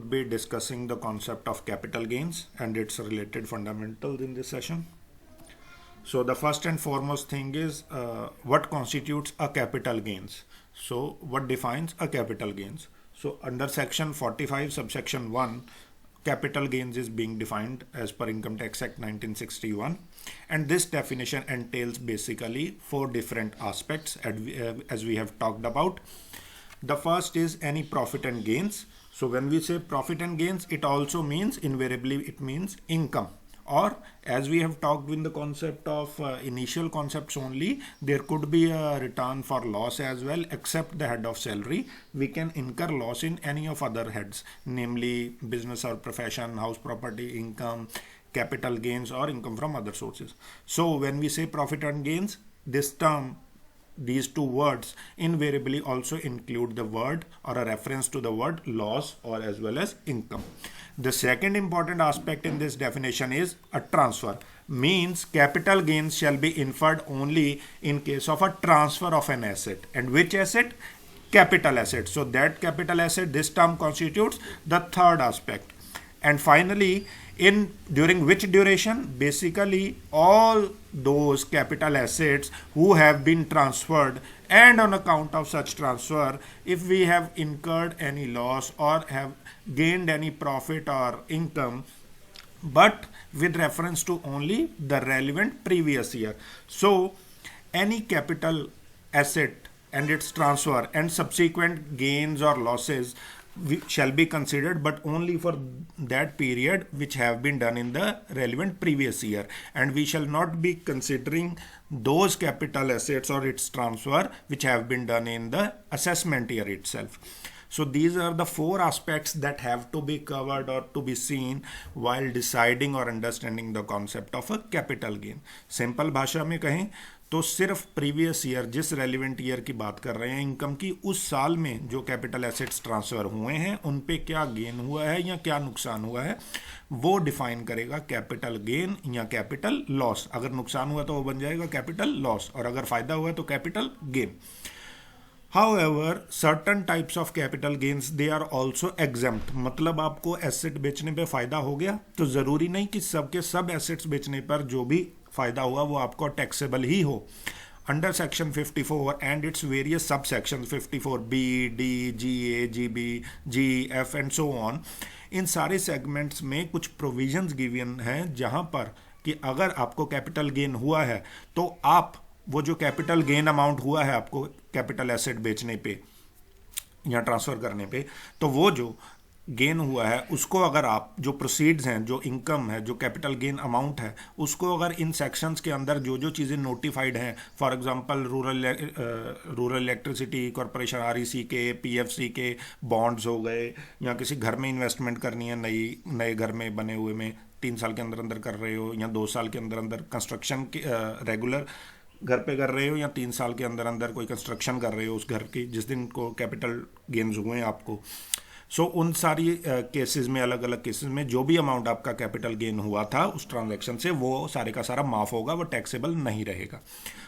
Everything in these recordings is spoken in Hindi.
would be discussing the concept of capital gains and its related fundamentals in this session. So the first and foremost thing is what constitutes a capital gains. So what defines a capital gains? So under section 45 subsection 1, capital gains is being defined as per Income Tax Act 1961, and this definition entails basically four different aspects as we have talked about. The first is any profit and gains. So when we say profit and gains, it also means invariably it means income, or as we have talked in the concept of initial concepts only, there could be a return for loss as well, except the head of salary. We can incur loss in any of other heads, namely business or profession, house property, income, capital gains, or income from other sources. So when we say profit and gains, this term, these two words invariably also include the word or a reference to the word loss or as well as income. The second important aspect in this definition is a transfer. Means capital gains shall be inferred only in case of a transfer of an asset. And which asset? Capital asset. So that capital asset, this term constitutes the third aspect. And finally, during which duration? Basically all those capital assets who have been transferred, and on account of such transfer, if we have incurred any loss or have gained any profit or income, but with reference to only the relevant previous year. So any capital asset and its transfer and subsequent gains or losses shall be considered, but only for that period which have been done in the relevant previous year, and we shall not be considering those capital assets or its transfer which have been done in the assessment year itself. So these are the four aspects that have to be covered or to be seen while deciding or understanding the concept of a capital gain. Simple भाषा में कहें तो सिर्फ प्रीवियस ईयर, जिस रेलिवेंट ईयर की बात कर रहे हैं इनकम की, उस साल में जो कैपिटल एसेट्स ट्रांसफर हुए हैं उन पे क्या गेन हुआ है या क्या नुकसान हुआ है, वो डिफाइन करेगा कैपिटल गेन या कैपिटल लॉस. अगर नुकसान हुआ तो वो बन जाएगा कैपिटल लॉस, और अगर फायदा हुआ तो capital gain. However, certain types of capital gains they are also exempt. मतलब आपको एसेट बेचने पे फायदा हो गया तो जरूरी नहीं कि सबके सब एसेट्स बेचने पर जो भी फायदा हुआ वो आपको टैक्सेबल ही हो. Under section 54 and it's various sub section 54B, D, GA, GB, GF and so on, इन सारे सेगमेंट्स में कुछ प्रोविजंस गिवन हैं जहां पर कि अगर आपको कैपिटल गेन हुआ है तो आप वो जो कैपिटल गेन अमाउंट हुआ है आपको कैपिटल एसेट बेचने पे या ट्रांसफर करने पे, तो वो जो गेन हुआ है उसको अगर आप जो प्रोसीड्स हैं, जो इनकम है, जो कैपिटल गेन अमाउंट है, उसको अगर इन सेक्शंस के अंदर जो जो चीज़ें नोटिफाइड हैं, for example rural electricity corporation REC के, PFC के बॉन्ड्स हो गए, या किसी घर में इन्वेस्टमेंट करनी है, नए घर में बने हुए में 3 साल के अंदर अंदर कर रहे हो, या 2 साल के अंदर अंदर कंस्ट्रक्शन के रेगुलर घर पे कर रहे हो, या 3 साल के अंदर अंदर कोई कंस्ट्रक्शन कर रहे हो उस घर की जिस दिन को कैपिटल गेन्स हुए हैं आपको. सो उन सारी केसेस में, अलग अलग केसेस में जो भी अमाउंट आपका कैपिटल गेन हुआ था उस ट्रांजैक्शन से, वो सारे का सारा माफ होगा, वो टैक्सेबल नहीं रहेगा.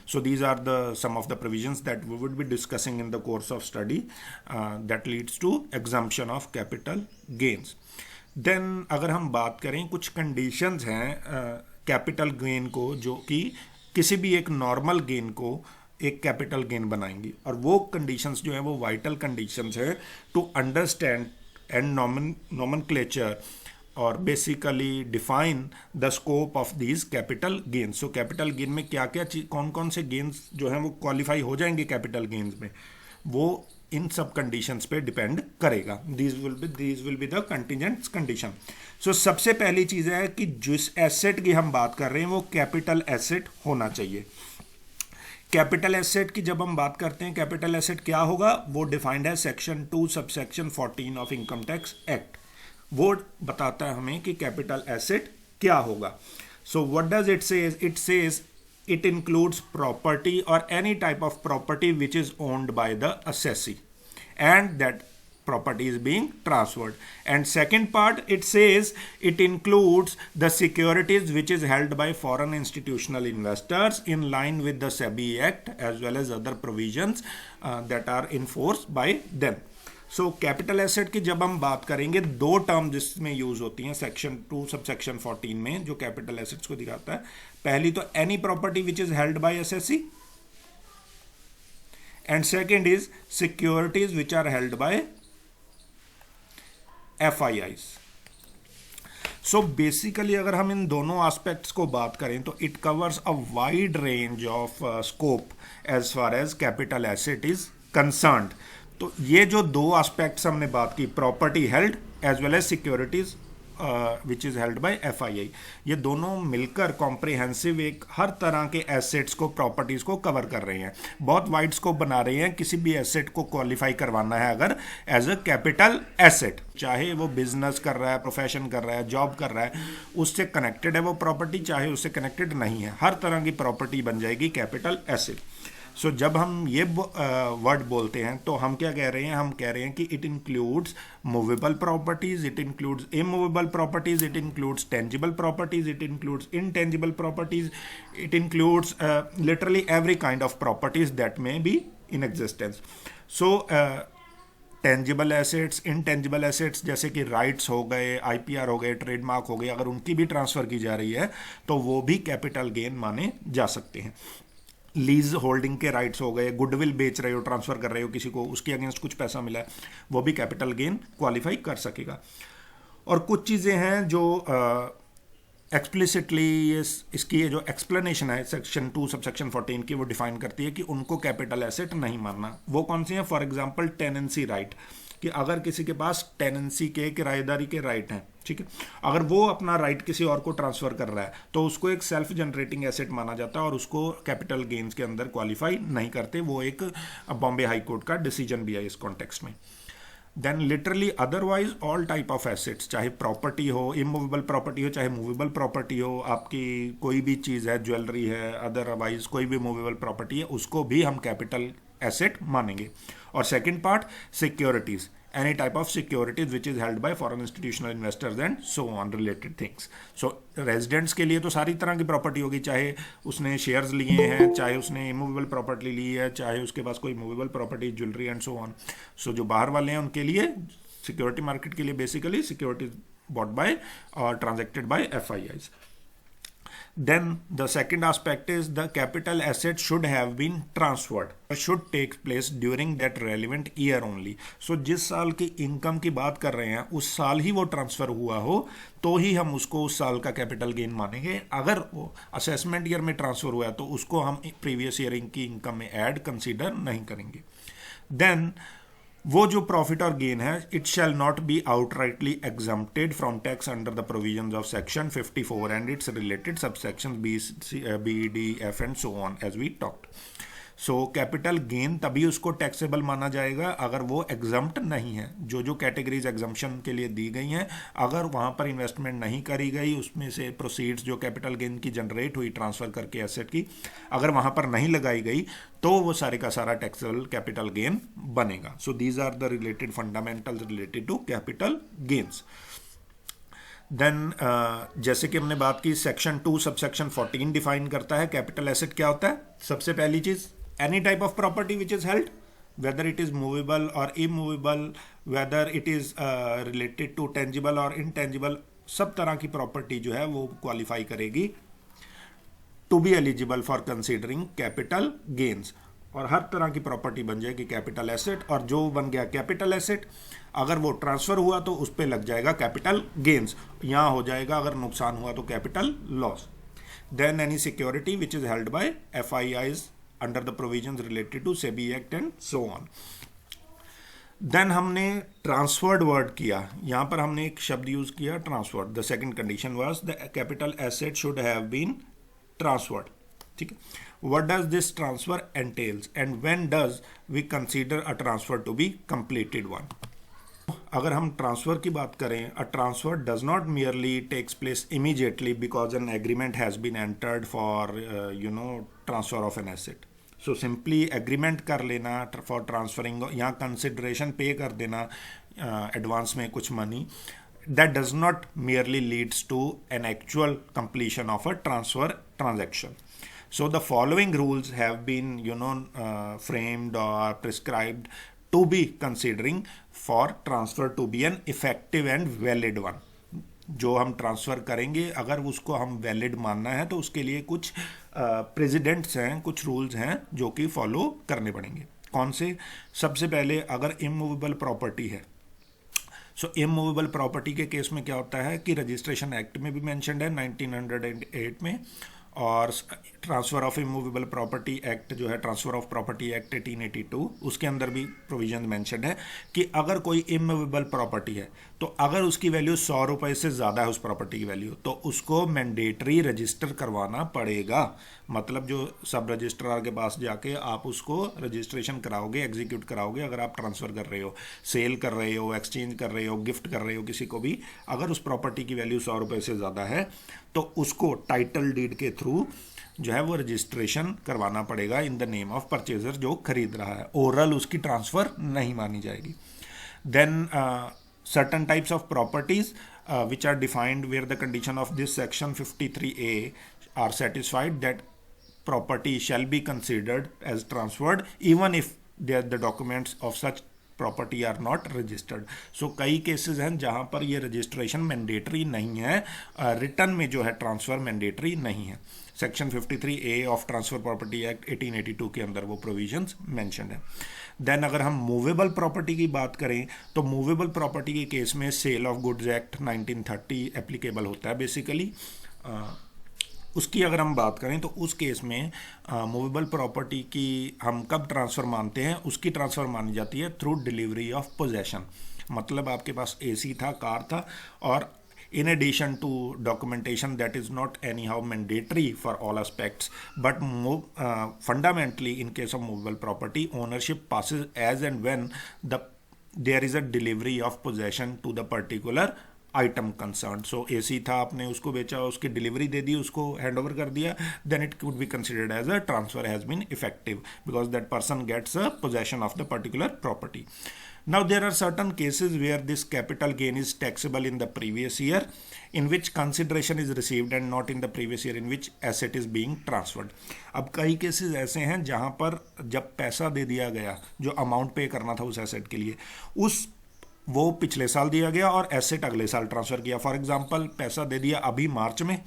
So these are the some of the provisions that we would be discussing in the course of study that leads to exemption of capital gains. Then अगर हम बात करें, कुछ कंडीशंस हैं कैपिटल गेन को जो कि किसी भी एक नॉर्मल गेन को एक कैपिटल गेन बनाएंगी, और वो कंडीशंस जो है वो वाइटल कंडीशंस है टू अंडरस्टैंड एंड नॉमेनक्लेचर और basically define the scope of these capital gains. So capital gain में क्या क्या चीज, कौन कौन से गेन्स जो हैं वो क्वालिफाई हो जाएंगे कैपिटल गेन्स में, वो इन सब कंडीशंस पे डिपेंड करेगा. These will be the contingent condition. So सबसे पहली चीज़ है कि जिस एसेट की हम बात कर रहे हैं वो कैपिटल एसेट होना चाहिए. कैपिटल एसेट की जब हम बात करते हैं, कैपिटल एसेट क्या होगा, वो डिफाइंड है section 2 subsection 14 of income tax act. वो बताता है हमें कि कैपिटल एसेट क्या होगा. So what does it says? It says it includes property or any type of property which is owned by the assessee and that property is being transferred. And second part, it says it includes the securities which is held by foreign institutional investors in line with the SEBI Act as well as other provisions that are enforced by them. So capital asset की जब हम बात करेंगे, दो टर्म जिसमें यूज होती हैं सेक्शन 2 सब सेक्शन 14 में जो कैपिटल एसेट्स को दिखाता है, पहली तो any property which is held by SSC, and second is securities which are held by FIIs. So basically अगर हम इन दोनों एस्पेक्ट्स को बात करें तो it covers a wide range of scope as far as capital asset is concerned. तो ये जो दो एस्पेक्ट्स हमने बात की, property held as well as securities which is held by FII, ये दोनों मिलकर कॉम्प्रिहेंसिव एक हर तरह के एसेट्स को, प्रॉपर्टीज को कवर कर रहे हैं, बहुत वाइड स्कोप बना रहे हैं. किसी भी एसेट को क्वालिफाई करवाना है अगर एज अ कैपिटल एसेट, चाहे वो बिजनेस कर रहा है, प्रोफेशन कर रहा है, जॉब कर रहा है, उससे कनेक्टेड है वो प्रॉपर्टी, चाहे उससे कनेक्टेड नहीं है, हर तरह की प्रॉपर्टी बन जाएगी कैपिटल एसेट. सो जब हम ये वर्ड बोलते हैं तो हम क्या कह रहे हैं, हम कह रहे हैं कि it includes movable properties, it includes immovable properties, it includes tangible properties, it includes intangible properties, it includes literally every kind of properties that may be in existence. So tangible assets, intangible assets जैसे कि राइट्स हो गए, IPR हो गए, ट्रेडमार्क हो गए, अगर उनकी भी ट्रांसफ़र की जा रही है तो वो भी कैपिटल गेन माने जा सकते हैं. लीज होल्डिंग के राइट्स हो गए, गुडविल बेच रहे हो, ट्रांसफ़र कर रहे हो किसी को, उसके अगेंस्ट कुछ पैसा मिला है, वो भी कैपिटल गेन क्वालिफाई कर सकेगा. और कुछ चीज़ें हैं जो एक्सप्लिसिटली इसकी ये जो एक्सप्लेनेशन है सेक्शन 2 सब सेक्शन 14 की, वो डिफाइन करती है कि उनको कैपिटल एसेट नहीं मानना. वो कौन सी हैं? फॉर एग्जांपल टेनेंसी राइट, कि अगर किसी के पास टेनेंसी के, किराएदारी के राइट हैं, ठीक है, अगर वो अपना राइट किसी और को ट्रांसफ़र कर रहा है तो उसको एक सेल्फ जनरेटिंग एसेट माना जाता है और उसको कैपिटल गेन्स के अंदर क्वालिफाई नहीं करते. वो एक बॉम्बे हाई कोर्ट का डिसीजन भी है इस कॉन्टेक्स्ट में. Then literally otherwise all type of assets, चाहे प्रॉपर्टी हो, इमूवेबल प्रॉपर्टी हो, चाहे मूवेबल प्रॉपर्टी हो, आपकी कोई भी चीज़ है, ज्वेलरी है, अदरवाइज कोई भी मूवेबल प्रॉपर्टी है, उसको भी हम कैपिटल एसेट मानेंगे. और second part, securities, any type of securities which is held by foreign institutional investors and so on related things. So residents के लिए तो सारी तरह की प्रॉपर्टी होगी, चाहे उसने शेयर्स लिए हैं, चाहे उसने इमूवेबल प्रॉपर्टी ली है, चाहे उसके पास कोई movable property, jewellery and so on. So जो बाहर वाले हैं उनके लिए, सिक्योरिटी मार्केट के लिए बेसिकली सिक्योरिटीज बॉट बाय और transacted by FIIs. Then the second aspect is the capital asset should have been transferred, should take place during that relevant year only. So जिस साल की इनकम की बात कर रहे हैं उस साल ही वो ट्रांसफ़र हुआ हो तो ही हम उसको उस साल का कैपिटल गेन मानेंगे. अगर वो असेसमेंट ईयर में ट्रांसफ़र हुआ है तो उसको हम प्रीवियस ईयर की इनकम में ऐड कंसीडर नहीं करेंगे. देन वो जो प्रॉफिट और गेन है, it shall not be outrightly exempted from tax under the provisions of section 54 and its related subsection B, D, F and so on as we talked. So capital gain तभी उसको टैक्सेबल माना जाएगा अगर वो एग्जम्प्ट नहीं है. जो जो कैटेगरीज एग्जम्पशन के लिए दी गई हैं, अगर वहाँ पर इन्वेस्टमेंट नहीं करी गई, उसमें से प्रोसीड्स जो कैपिटल गेन की जनरेट हुई ट्रांसफ़र करके एसेट की, अगर वहाँ पर नहीं लगाई गई तो वो सारे का सारा टैक्सेबल कैपिटल गेन बनेगा. So these are the related fundamentals related to capital gains. Then जैसे कि हमने बात की, सेक्शन 2 सब सेक्शन 14 डिफाइन करता है कैपिटल एसेट क्या होता है. सबसे पहली चीज़, any type of property which is held, whether it is movable or immovable, whether it is related to tangible or intangible, सब तरह की प्रॉपर्टी जो है वो क्वालिफाई करेगी to be eligible for considering capital gains. और हर तरह की प्रॉपर्टी बन जाएगी कैपिटल एसेट, और जो बन गया कैपिटल एसेट, अगर वो ट्रांसफ़र हुआ तो उस पर लग जाएगा कैपिटल गेन्स, यहाँ हो जाएगा अगर नुकसान हुआ तो capital loss. Then any security which is held by FIIs under the provisions related to SEBI Act and so on. Then हमने ट्रांसफर्ड वर्ड किया, यहाँ पर हमने एक शब्द यूज किया transferred. The second condition was the capital asset should have been transferred. ठीक है, what does this transfer entails and when does we consider a transfer to be completed one. अगर हम ट्रांसफ़र की बात करें, a transfer does not merely takes place immediately because an agreement has been entered for transfer of an asset. So simply agreement कर लेना फॉर ट्रांसफरिंग, यहाँ कंसिडरेशन पे कर देना एडवांस में कुछ money, that does not merely leads to an actual completion of a transfer transaction. So the following rules have been framed or prescribed to be considering for transfer to be an effective and valid one. जो हम ट्रांसफ़र करेंगे अगर उसको हम वैलिड मानना है तो उसके लिए कुछ प्रेसिडेंट्स हैं, कुछ रूल्स हैं जो कि फॉलो करने पड़ेंगे. कौन से? सबसे पहले अगर इमूवेबल प्रॉपर्टी है, सो इमूवेबल प्रॉपर्टी के केस में क्या होता है कि रजिस्ट्रेशन एक्ट में भी मेंशन्ड है 1908 में, और transfer of immovable property act जो है, ट्रांसफ़र ऑफ प्रॉपर्टी एक्ट 1882, उसके अंदर भी प्रोविजन मेंशन्ड है कि अगर कोई इमूवेबल प्रॉपर्टी है तो अगर उसकी वैल्यू 100 रुपये से ज़्यादा है उस प्रॉपर्टी की वैल्यू, तो उसको मैंडेटरी रजिस्टर करवाना पड़ेगा. मतलब जो सब रजिस्ट्रार के पास जाके आप उसको रजिस्ट्रेशन कराओगे, एग्जीक्यूट कराओगे. अगर आप ट्रांसफ़र कर रहे हो, सेल कर रहे हो, एक्सचेंज कर रहे हो, गिफ्ट कर रहे हो किसी को भी, अगर उस प्रॉपर्टी की वैल्यू 100 रुपये से ज़्यादा है तो उसको टाइटल डीड के थ्रू जो है वो रजिस्ट्रेशन करवाना पड़ेगा in the name of purchaser जो खरीद रहा है. ओरल उसकी ट्रांसफ़र नहीं मानी जाएगी. Then certain types of properties which are defined where the condition of this section 53A are satisfied, that property shall be considered as transferred even if the documents of such property are not registered. So कई केसेस हैं जहां पर ये रजिस्ट्रेशन मैंडेटरी नहीं है, रिटर्न में जो है ट्रांसफ़र मैंडेटरी नहीं है. Section 53A of transfer property act 1882 के अंदर वो प्रोविजंस मेंशन्ड है. देन अगर हम मूवेबल प्रॉपर्टी की बात करें तो मूवेबल प्रॉपर्टी के केस में sale of goods act 1930 applicable होता है बेसिकली. उसकी अगर हम बात करें तो उस केस में मूवेबल प्रॉपर्टी की हम कब ट्रांसफ़र मानते हैं, उसकी ट्रांसफ़र मानी जाती है थ्रू डिलीवरी ऑफ पोजेशन. मतलब आपके पास एसी था, कार था, और in addition to documentation that is not anyhow mandatory for all aspects, but fundamentally in case of movable property ownership passes as and when there is a delivery of possession to the particular item concern. So AC था, आपने उसको बेचा, उसकी डिलीवरी दे दी, उसको हैंड ओवर कर दिया, then it could be considered as a transfer has been effective because that person gets a possession of the particular property. Now there are certain cases where this capital gain is taxable in the previous year in which consideration is received and not in the previous year in which asset is being transferred. अब कई केसेस ऐसे हैं जहां पर जब पैसा दे दिया गया, जो अमाउंट पे करना था उस एसेट के लिए, वो पिछले साल दिया गया और एसेट अगले साल ट्रांसफ़र किया. फॉर एग्जांपल पैसा दे दिया अभी मार्च में,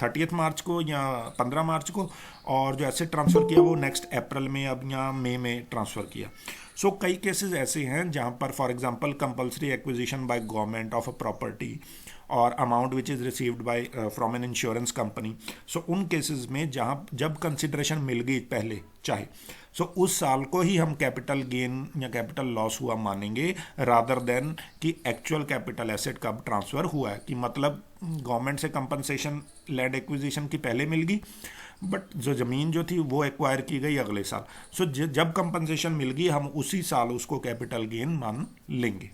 30 मार्च को या 15 मार्च को, और जो एसेट ट्रांसफ़र किया वो नेक्स्ट अप्रैल में अब या मई में ट्रांसफ़र किया. सो कई केसेस ऐसे हैं जहां पर for example compulsory acquisition by government of a property और amount which is received by from an insurance company. So उन केसेस में जब कंसिडरेशन मिल गई पहले चाहे, सो उस साल को ही हम कैपिटल गेन या कैपिटल लॉस हुआ मानेंगे रादर देन कि एक्चुअल कैपिटल एसेट कब ट्रांसफ़र हुआ है. कि मतलब गवर्नमेंट से कंपनसेशन लैंड एक्विजिशन की पहले मिल गई, बट जो ज़मीन जो थी वो एक्वायर की गई अगले साल. सो जब कंपनसेशन मिल गई हम उसी साल उसको कैपिटल गेन मान लेंगे.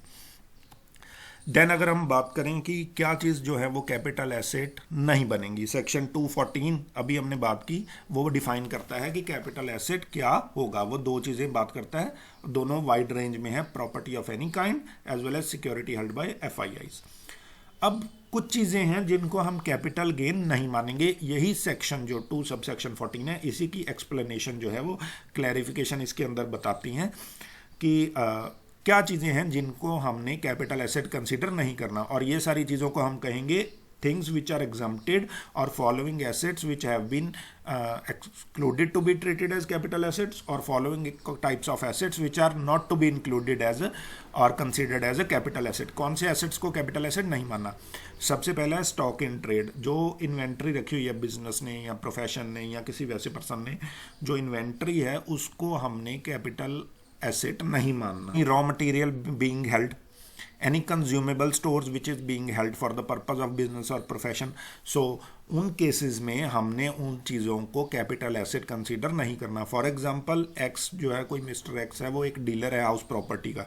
देन अगर हम बात करें कि क्या चीज़ जो है वो कैपिटल एसेट नहीं बनेंगी, सेक्शन 214 अभी हमने बात की, वो डिफाइन करता है कि कैपिटल एसेट क्या होगा. वो दो चीज़ें बात करता है, दोनों वाइड रेंज में है, property of any kind as well as security held by FIIs. अब कुछ चीज़ें हैं जिनको हम कैपिटल गेन नहीं मानेंगे. यही सेक्शन जो 2 सब सेक्शन 14 है, इसी की एक्सप्लेनेशन जो है वो क्लैरिफिकेशन इसके अंदर बताती हैं कि क्या चीज़ें हैं जिनको हमने कैपिटल एसेट कंसीडर नहीं करना. और ये सारी चीज़ों को हम कहेंगे थिंग्स विच आर एग्जम्प्टेड और following assets which have been excluded to be treated as capital assets और following types of assets which are not to be included as और considered as a capital asset. कौन से एसेट्स को कैपिटल एसेट नहीं माना? सबसे पहला है स्टॉक इन ट्रेड. जो इन्वेंट्री रखी हुई है बिजनेस ने या प्रोफेशन ने या किसी वैसे पर्सन ने, जो इन्वेंट्री है उसको हमने कैपिटल एसेट नहीं मानना. Raw material being held, any consumable stores which is being held for the purpose of business or profession. So उन केसेस में हमने उन चीज़ों को कैपिटल एसेट कंसीडर नहीं करना. फॉर एग्जांपल एक्स जो है, कोई मिस्टर एक्स है, वो एक डीलर है हाउस प्रॉपर्टी का,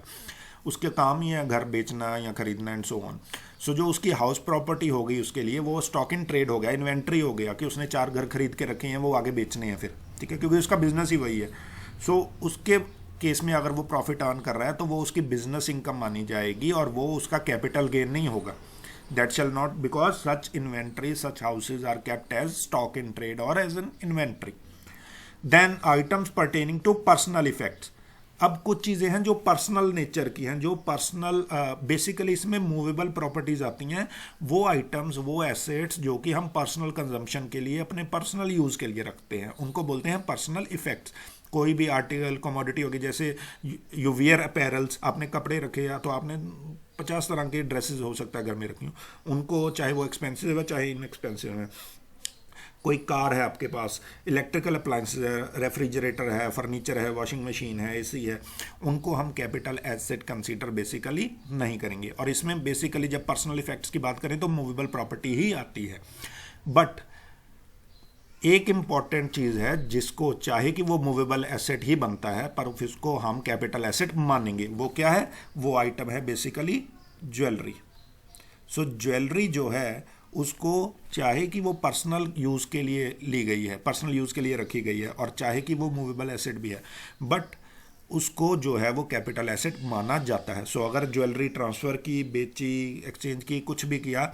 उसके काम ही है घर बेचना या खरीदना एंड सो ऑन. सो जो उसकी हाउस प्रॉपर्टी हो गई उसके लिए वो स्टॉक इन ट्रेड हो गया, इन्वेंट्री हो गया कि उसने 4 घर खरीद के रखे हैं, वो आगे बेचने हैं फिर, ठीक है, क्योंकि उसका बिजनेस ही वही है. सो उसके केस में अगर वो प्रॉफिट अर्न कर रहा है तो वो उसकी बिजनेस इनकम मानी जाएगी और वो उसका कैपिटल गेन नहीं होगा. That shall not, because such inventory, such houses are kept as stock in trade और as an inventory. Then items pertaining to personal effects. अब कुछ चीज़ें हैं जो पर्सनल नेचर की हैं, जो पर्सनल बेसिकली इसमें मूवेबल प्रॉपर्टीज़ आती हैं, वो आइटम्स, वो एसेट्स जो कि हम पर्सनल कंजम्पशन के लिए, अपने पर्सनल यूज़ के लिए रखते हैं, उनको बोलते हैं पर्सनल इफ़ेक्ट्स। कोई भी आर्टिकल कमोडिटी होगी, जैसे यू वियर अपैरल्स, आपने कपड़े रखे या तो आपने 50 तरह के ड्रेसेस हो सकता है घर में रखी हूँ, उनको चाहे वो एक्सपेंसिव है चाहे इनएक्सपेंसिव है। कोई कार है आपके पास, इलेक्ट्रिकल अप्लाइंसेस है, रेफ्रिजरेटर है, फर्नीचर है, वॉशिंग मशीन है, एसी है, उनको हम कैपिटल एसेट कंसीडर बेसिकली नहीं करेंगे। और इसमें बेसिकली जब पर्सनल इफेक्ट्स की बात करें तो मूवेबल प्रॉपर्टी ही आती है। बट एक इम्पॉर्टेंट चीज़ है जिसको चाहे कि वो मूवेबल एसेट ही बनता है पर उसको हम कैपिटल एसेट मानेंगे, वो क्या है? वो आइटम है बेसिकली ज्वेलरी। सो ज्वेलरी जो है उसको चाहे कि वो पर्सनल यूज़ के लिए ली गई है, पर्सनल यूज़ के लिए रखी गई है, और चाहे कि वो मूवेबल एसेट भी है, बट उसको जो है वो कैपिटल एसेट माना जाता है। सो अगर ज्वेलरी ट्रांसफ़र की, बेची, एक्सचेंज की, कुछ भी किया,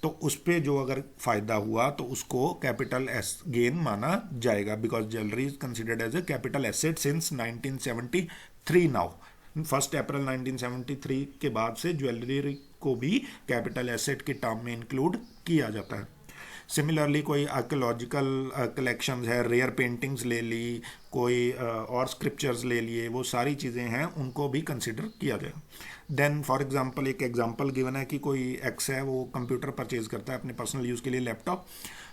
तो उस पर जो अगर फ़ायदा हुआ तो उसको कैपिटल गेन माना जाएगा, because jewellery is considered as a capital asset since 1973 now. 1 April 1973 के बाद से ज्वेलरी को भी कैपिटल एसेट के टर्म में इंक्लूड किया जाता है। सिमिलरली कोई आर्कियोलॉजिकल कलेक्शंस है, रेयर पेंटिंग्स ले ली, कोई और स्क्रिप्चर्स ले लिए, वो सारी चीज़ें हैं, उनको भी कंसिडर किया जाएगा। देन फॉर एग्जांपल एक एग्जांपल गिवन है कि कोई एक्स है, वो कंप्यूटर परचेज करता है अपने पर्सनल यूज़ के लिए, लैपटॉप,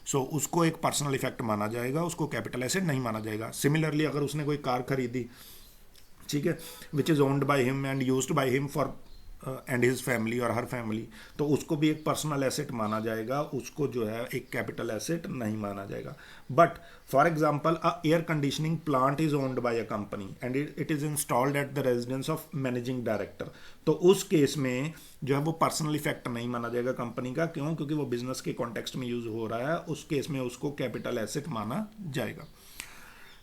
सो उसको एक पर्सनल इफेक्ट माना जाएगा, उसको कैपिटल एसेट नहीं माना जाएगा। सिमिलरली अगर उसने कोई कार खरीदी, ठीक है, which is owned by him and used by him for and his family और हर फैमिली, तो उसको भी एक पर्सनल एसेट माना जाएगा, उसको जो है एक कैपिटल एसेट नहीं माना जाएगा। But for example a air conditioning plant is owned by a company and it is installed at the residence of managing director, तो उस केस में जो है वो पर्सनल इफेक्ट नहीं माना जाएगा कंपनी का। क्यों? क्योंकि वो बिजनेस के कॉन्टेक्स्ट में यूज हो रहा है, उस केस में उसको कैपिटल एसेट माना जाएगा।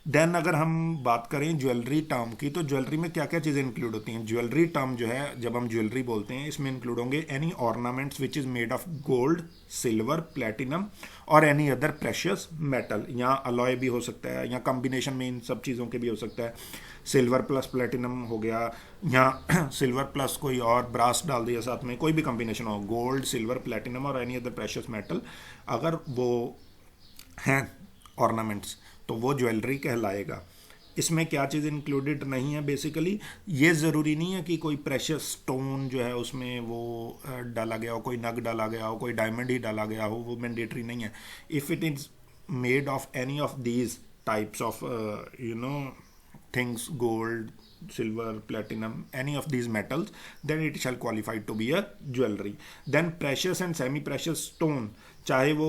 देन अगर हम बात करें ज्वेलरी टर्म की, तो ज्वेलरी में क्या क्या चीज़ें इंक्लूड होती हैं? ज्वेलरी टर्म जो है, जब हम ज्वेलरी बोलते हैं, इसमें इंक्लूड होंगे any ornaments which is made of gold, silver, platinum और एनी अदर प्रेशियस मेटल। यहाँ अलॉय भी हो सकता है, या कम्बिनेशन में इन सब चीज़ों के भी हो सकता है। सिल्वर प्लस प्लेटिनम हो गया, या सिल्वर प्लस कोई और ब्रास डाल दिया साथ में, कोई भी कम्बिनेशन हो, गोल्ड, सिल्वर, प्लेटिनम और एनी अदर प्रेशियस मेटल, अगर वो हैं ऑर्नामेंट्स तो वो ज्वेलरी कहलाएगा। इसमें क्या चीज़ इंक्लूडेड नहीं है? बेसिकली ये ज़रूरी नहीं है कि कोई प्रेशियस स्टोन जो है उसमें वो डाला गया हो, कोई नग डाला गया हो, कोई डायमंड ही डाला गया हो, वो मैंडेटरी नहीं है। If it is made of any of these types of things, gold, silver, platinum, any of these metals, then it shall qualify to be a jewelry. Then precious and semi precious stone, चाहे वो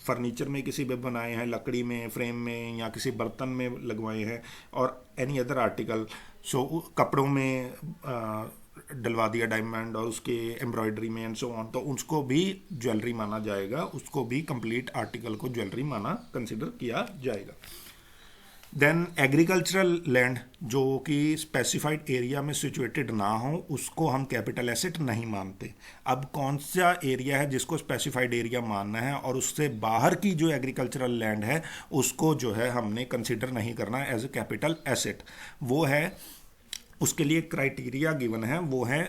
फर्नीचर में किसी पे बनाए हैं, लकड़ी में, फ्रेम में, या किसी बर्तन में लगवाए हैं, और एनी अदर आर्टिकल, सो कपड़ों में डलवा दिया डायमंड और उसके एम्ब्रॉयडरी में एंड सो ऑन, तो उसको भी ज्वेलरी माना जाएगा, उसको भी कंप्लीट आर्टिकल को ज्वेलरी माना कंसिडर किया जाएगा। देन एग्रीकल्चरल लैंड जो कि स्पेसिफाइड एरिया में सिचुएटेड ना हो, उसको हम कैपिटल एसेट नहीं मानते। अब कौन सा एरिया है जिसको स्पेसिफाइड एरिया मानना है, और उससे बाहर की जो एग्रीकल्चरल लैंड है उसको जो है हमने कंसिडर नहीं करना एज ए कैपिटल एसेट। वो है, उसके लिए क्राइटेरिया गिवन है, वो है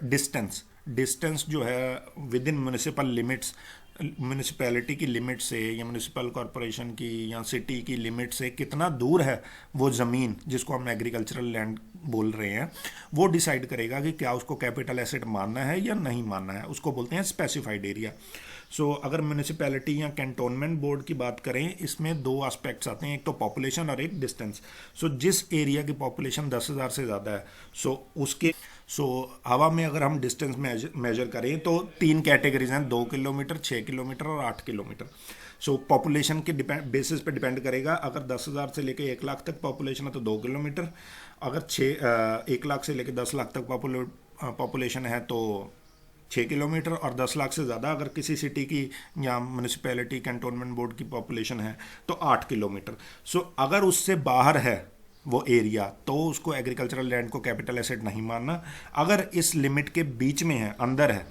डिस्टेंस। डिस्टेंस जो है with in municipal limits, municipality की लिमिट से या म्यूनिसिपल कॉरपोरेशन की या सिटी की लिमिट से कितना दूर है वो ज़मीन जिसको हम एग्रीकल्चरल लैंड बोल रहे हैं, वो डिसाइड करेगा कि क्या उसको कैपिटल एसेट मानना है या नहीं मानना है। उसको बोलते हैं स्पेसिफाइड एरिया। सो अगर म्यूनिसिपैलिटी या कैंटोनमेंट बोर्ड की बात करें, इसमें दो एस्पेक्ट्स आते हैं, एक तो पॉपुलेशन और एक डिस्टेंस। सो जिस एरिया की पॉपुलेशन 10,000 से ज़्यादा है, सो हवा में अगर हम डिस्टेंस मेजर करें तो 3 कैटेगरीज हैं, 2 किलोमीटर, 6 किलोमीटर और 8 किलोमीटर। सो पॉपुलेशन के बेसिस पे डिपेंड करेगा। अगर 10,000 से लेके 1 लाख तक पॉपुलेशन है तो 2 किलोमीटर, अगर 1 लाख से लेके 10 लाख तक पॉपुलेशन है तो 6 किलोमीटर, और 10 लाख से ज़्यादा अगर किसी सिटी की या म्यूनिसिपैलिटी कैंटोनमेंट बोर्ड की पॉपुलेशन है तो 8 किलोमीटर। सो अगर उससे बाहर है वो एरिया तो उसको एग्रीकल्चरल लैंड को कैपिटल एसेट नहीं मानना। अगर इस लिमिट के बीच में है, अंदर है,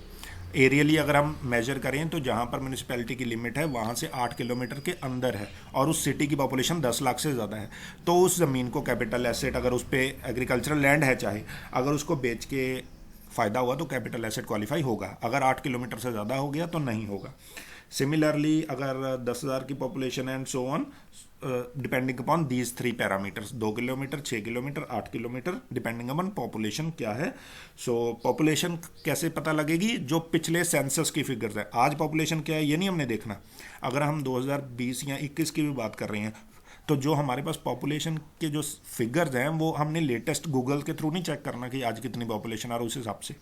एरियली अगर हम मेजर करें तो जहाँ पर म्यूनिसिपैलिटी की लिमिट है वहाँ से 8 किलोमीटर के अंदर है और उस सिटी की पॉपुलेशन 10 लाख से ज़्यादा है, तो उस ज़मीन को कैपिटल एसेट, अगर उस पर एग्रीकल्चरल लैंड है चाहे, अगर उसको बेच के फ़ायदा हुआ तो कैपिटल एसेट क्वालिफाई होगा। अगर 8 किलोमीटर से ज़्यादा हो गया तो नहीं होगा। सिमिलरली अगर 10,000 की population and so on, depending upon these 3 parameters, 2 kilometre, 6 kilometre, 8 kilometre, depending upon population क्या है। सो पॉपुलेशन कैसे पता लगेगी? जो पिछले सेंसस की फिगर्स है। आज पॉपुलेशन क्या है ये नहीं हमने देखना। अगर हम 2020 या 21 की भी बात कर रहे हैं तो जो हमारे पास पॉपुलेशन के जो फिगर्स हैं वो हमने लेटेस्ट गूगल के थ्रू नहीं चेक करना कि आज कितनी पॉपुलेशन है, और उस हिसाब से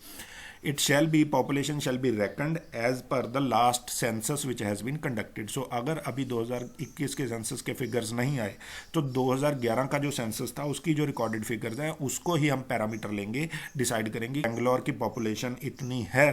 it shall be population shall be reckoned as per the last census which has been conducted। so अगर अभी 2021 के सेंसस के फिगर्स नहीं आए तो 2011 का जो सेंसस था उसकी जो रिकॉर्डेड फिगर्स हैं उसको ही हम पैरामीटर लेंगे, डिसाइड करेंगे बेंगलोर की पॉपुलेशन इतनी है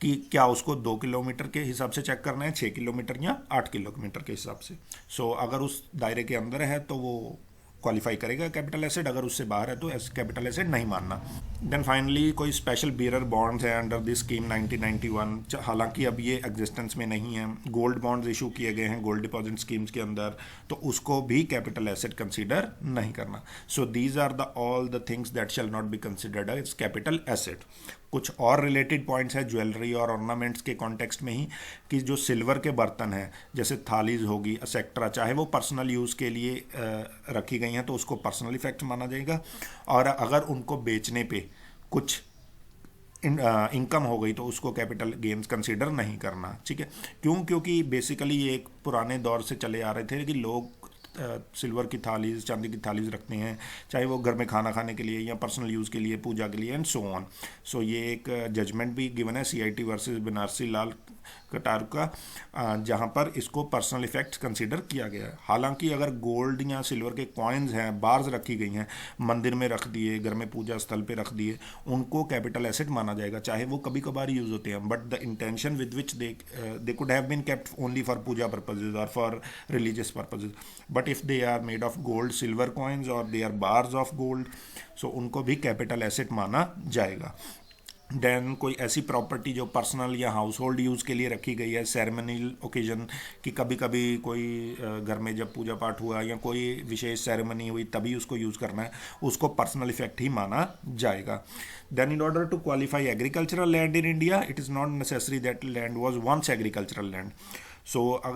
कि क्या उसको 2 किलोमीटर के हिसाब से चेक करना है, 6 किलोमीटर या 8 किलोमीटर के हिसाब से। अगर उस दायरे के अंदर है तो वो क्वालिफाई करेगा कैपिटल एसेट, अगर उससे बाहर है तो कैपिटल एसेट नहीं मानना। देन फाइनली कोई स्पेशल बीरर बॉन्ड्स है अंडर दिस स्कीम 1991, हालांकि अब ये एग्जिस्टेंस में नहीं है। गोल्ड बॉन्ड्स इशू किए गए हैं गोल्ड डिपॉजिट स्कीम्स के अंदर, तो उसको भी कैपिटल एसेट कंसीडर नहीं करना। So these are the all the things that shall not be considered as capital asset. कुछ और रिलेटेड पॉइंट्स है ज्वेलरी और ऑर्नामेंट्स के कॉन्टेक्स्ट में ही, कि जो सिल्वर के बर्तन हैं जैसे थालीज होगी एक्सेट्रा, चाहे वो पर्सनल यूज़ के लिए रखी गई हैं तो उसको पर्सनल इफेक्ट माना जाएगा, और अगर उनको बेचने पे कुछ इनकम हो गई तो उसको कैपिटल गेन्स कंसीडर नहीं करना। ठीक है, क्यों? क्योंकि बेसिकली ये एक पुराने दौर से चले आ रहे थे कि लोग सिल्वर की थालीज, चांदी की थालीज रखते हैं, चाहे वो घर में खाना खाने के लिए या पर्सनल यूज़ के लिए, पूजा के लिए एंड सो ऑन। सो ये एक जजमेंट भी गिवन है CIT वर्सेस बनारसी लाल कटार का, जहाँ पर इसको पर्सनल इफेक्ट कंसीडर किया गया है। हालांकि अगर गोल्ड या सिल्वर के कॉइन्स हैं, बार्स रखी गई हैं, मंदिर में रख दिए, घर में पूजा स्थल पे रख दिए, उनको कैपिटल एसेट माना जाएगा, चाहे वो कभी कभार यूज़ होते हैं, but the intention with which they could have been kept only for puja purposes और for religious purposes. But if they are made of gold silver coins और they are bars of gold, so उनको भी कैपिटल एसेट माना जाएगा। देन कोई ऐसी प्रॉपर्टी जो पर्सनल या हाउस होल्ड यूज़ के लिए रखी गई है, सेरेमनियल ओकेजन, कि कभी कभी कोई घर में जब पूजा पाठ हुआ या कोई विशेष सेरेमनी हुई तभी उसको यूज़ करना है, उसको पर्सनल इफेक्ट ही माना जाएगा। Then in order to qualify agricultural land in India, it is not necessary that land was once agricultural land.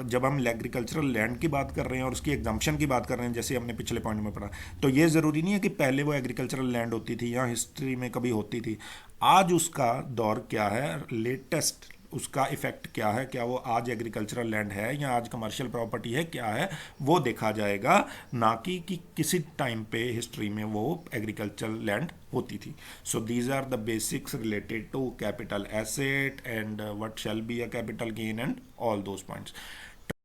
जब हम एग्रीकल्चरल लैंड की बात कर रहे हैं और उसकी एग्जाम्पशन की बात कर रहे हैं, जैसे हमने पिछले पॉइंट में पढ़ा, तो ये ज़रूरी नहीं है कि पहले वो एग्रीकल्चरल लैंड होती थी या हिस्ट्री में कभी होती थी। आज उसका दौर क्या है, लेटेस्ट उसका इफेक्ट क्या है, क्या वो आज एग्रीकल्चरल लैंड है या आज कमर्शियल प्रॉपर्टी है, क्या है वो देखा जाएगा, ना कि किसी टाइम पे हिस्ट्री में वो एग्रीकल्चरल लैंड होती थी। So these are the basics related to capital asset and what shall be a capital gain and all those points.